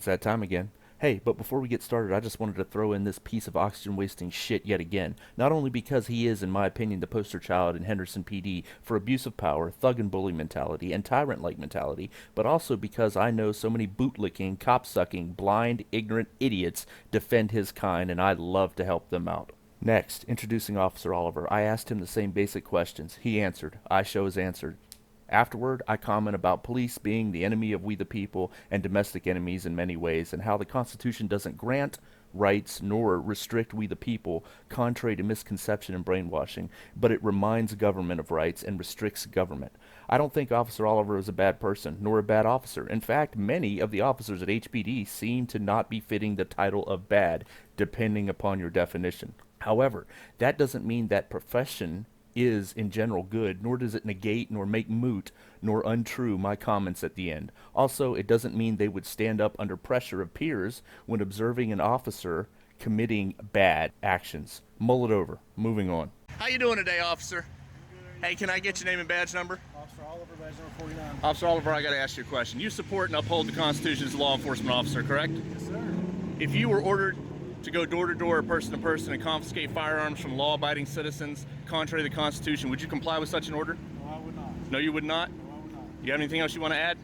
It's that time again. Hey, but before we get started, I just wanted to throw in this piece of oxygen-wasting shit yet again. Not only because he is, in my opinion, the poster child in Henderson PD for abuse of power, thug and bully mentality, and tyrant-like mentality, but also because I know so many bootlicking, cop-sucking, blind, ignorant idiots defend his kind, and I'd love to help them out. Next, introducing Officer Oliver, I asked him the same basic questions. He answered. I show his answer. Afterward, I comment about police being the enemy of we the people and domestic enemies in many ways, and how the Constitution doesn't grant rights nor restrict we the people, contrary to misconception and brainwashing, but it reminds government of rights and restricts government. I don't think Officer Oliver is a bad person, nor a bad officer. In fact, many of the officers at HPD seem to not be fitting the title of bad, depending upon your definition. However, that doesn't mean that profession is in general good, nor does it negate nor make moot nor untrue my comments at the end. Also, it doesn't mean they would stand up under pressure of peers when observing an officer committing bad actions. Mull it over. Moving on. How you doing today, officer? Hey, can I get your name and badge number? Officer Oliver, badge number 49. Officer Oliver, I gotta ask you a question. You support and uphold the Constitution as a law enforcement officer, correct? Yes, sir. If you were ordered to go door to door, person to person, and confiscate firearms from law-abiding citizens contrary to the Constitution, would you comply with such an order? No, I would not. No, you would not? No, I would not. You have anything else you want to add?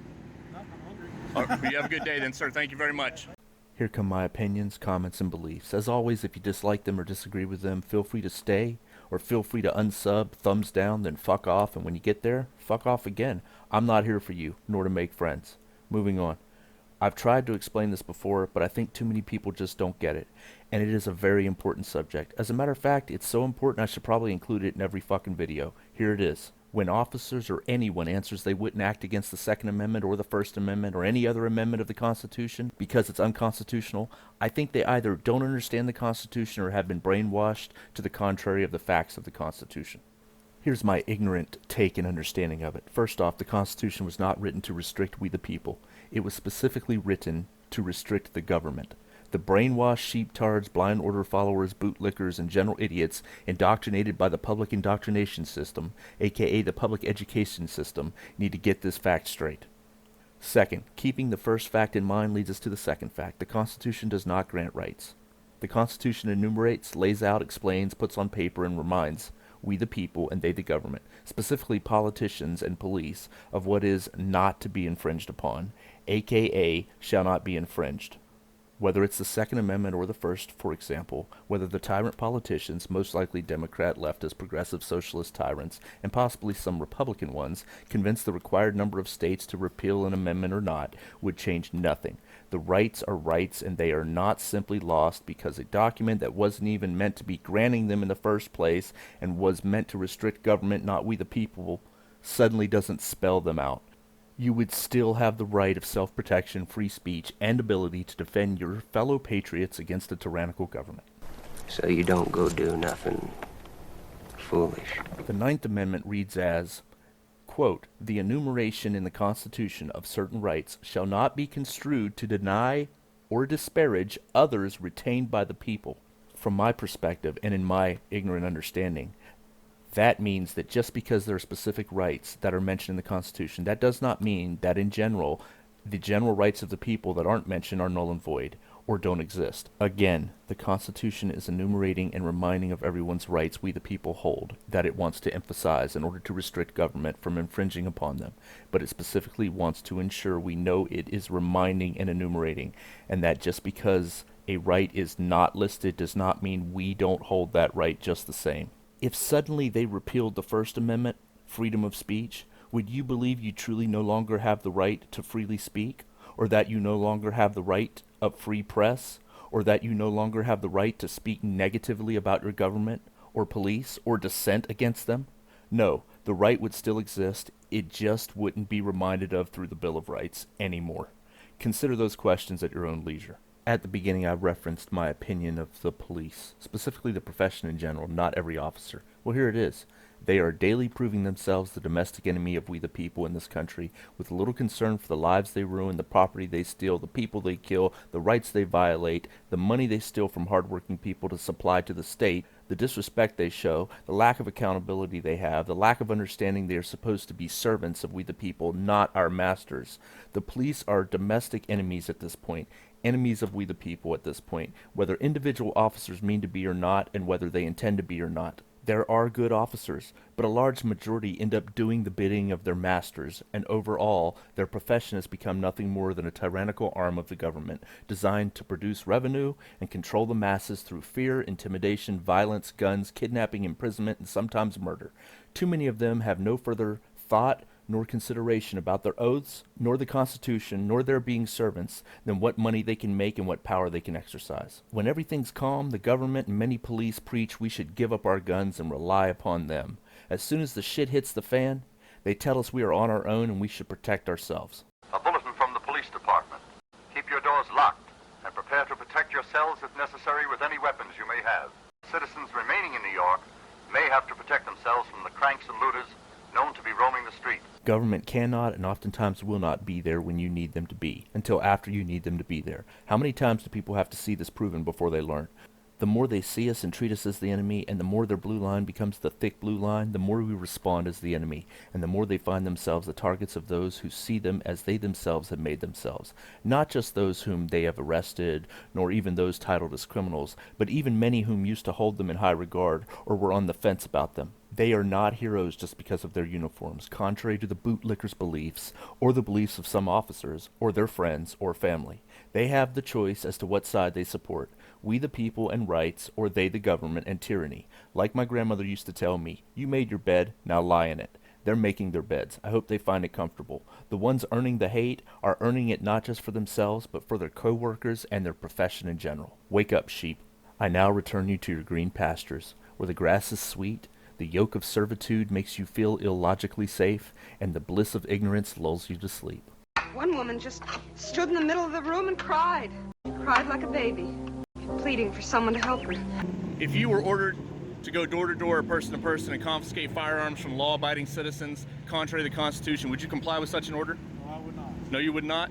No, I'm hungry. You have a good day then, sir. Thank you very much. Here come my opinions, comments, and beliefs. As always, if you dislike them or disagree with them, feel free to stay, or feel free to unsub, thumbs down, then fuck off, and when you get there, fuck off again. I'm not here for you, nor to make friends. Moving on. I've tried to explain this before, but I think too many people just don't get it. And it is a very important subject. As a matter of fact, it's so important I should probably include it in every fucking video. Here it is. When officers or anyone answers they wouldn't act against the Second Amendment or the First Amendment or any other amendment of the Constitution because it's unconstitutional, I think they either don't understand the Constitution or have been brainwashed to the contrary of the facts of the Constitution. Here's my ignorant take and understanding of it. First off, the Constitution was not written to restrict we the people. It was specifically written to restrict the government. The brainwashed sheeptards, blind order followers, bootlickers, and general idiots indoctrinated by the public indoctrination system, aka the public education system, need to get this fact straight. Second, keeping the first fact in mind leads us to the second fact. The Constitution does not grant rights. The Constitution enumerates, lays out, explains, puts on paper, and reminds we the people and they the government, specifically politicians and police, of what is not to be infringed upon, aka shall not be infringed. Whether it's the Second Amendment or the First, for example, whether the tyrant politicians, most likely Democrat, leftist, progressive, socialist tyrants, and possibly some Republican ones, convince the required number of states to repeal an amendment or not, would change nothing. The rights are rights, and they are not simply lost because a document that wasn't even meant to be granting them in the first place and was meant to restrict government, not we the people, suddenly doesn't spell them out. You would still have the right of self-protection, free speech, and ability to defend your fellow patriots against a tyrannical government. So you don't go do nothing foolish. The Ninth Amendment reads as, quote, "The enumeration in the Constitution of certain rights shall not be construed to deny or disparage others retained by the people." From my perspective, and in my ignorant understanding, that means that just because there are specific rights that are mentioned in the Constitution, that does not mean that in general, the general rights of the people that aren't mentioned are null and void, or don't exist. Again, the Constitution is enumerating and reminding of everyone's rights we the people hold, that it wants to emphasize in order to restrict government from infringing upon them, but it specifically wants to ensure we know it is reminding and enumerating, and that just because a right is not listed does not mean we don't hold that right just the same. If suddenly they repealed the First Amendment, freedom of speech, would you believe you truly no longer have the right to freely speak? Or that you no longer have the right of free press? Or that you no longer have the right to speak negatively about your government, or police, or dissent against them? No, the right would still exist, it just wouldn't be reminded of through the Bill of Rights anymore. Consider those questions at your own leisure. At the beginning, I referenced my opinion of the police, specifically the profession in general, not every officer. Well, here it is. They are daily proving themselves the domestic enemy of we the people in this country, with little concern for the lives they ruin, the property they steal, the people they kill, the rights they violate, the money they steal from hardworking people to supply to the state, the disrespect they show, the lack of accountability they have, the lack of understanding they are supposed to be servants of we the people, not our masters. The police are domestic enemies at this point, enemies of we the people at this point, whether individual officers mean to be or not, and whether they intend to be or not. There are good officers, but a large majority end up doing the bidding of their masters, and overall, their profession has become nothing more than a tyrannical arm of the government, designed to produce revenue and control the masses through fear, intimidation, violence, guns, kidnapping, imprisonment, and sometimes murder. Too many of them have no further thought nor consideration about their oaths, nor the Constitution, nor their being servants, than what money they can make and what power they can exercise. When everything's calm, the government and many police preach we should give up our guns and rely upon them. As soon as the shit hits the fan, they tell us we are on our own and we should protect ourselves. A bulletin from the police department. Keep your doors locked and prepare to protect yourselves if necessary with any weapons you may have. Citizens remaining in New York may have to protect themselves from the cranks and looters known to be roaming the streets. Government cannot and oftentimes will not be there when you need them to be, until after you need them to be there. How many times do people have to see this proven before they learn? The more they see us and treat us as the enemy, and the more their blue line becomes the thick blue line, the more we respond as the enemy, and the more they find themselves the targets of those who see them as they themselves have made themselves. Not just those whom they have arrested, nor even those titled as criminals, but even many whom used to hold them in high regard, or were on the fence about them. They are not heroes just because of their uniforms, contrary to the bootlickers' beliefs, or the beliefs of some officers, or their friends, or family. They have the choice as to what side they support. We the people and rights, or they the government and tyranny. Like my grandmother used to tell me, you made your bed, now lie in it. They're making their beds. I hope they find it comfortable. The ones earning the hate are earning it not just for themselves, but for their co-workers and their profession in general. Wake up, sheep. I now return you to your green pastures, where the grass is sweet, the yoke of servitude makes you feel illogically safe, and the bliss of ignorance lulls you to sleep. One woman just stood in the middle of the room and cried. Cried like a baby, pleading for someone to help her. If you were ordered to go door to door, person to person, and confiscate firearms from law-abiding citizens contrary to the Constitution, would you comply with such an order? No, I would not. No, you would not?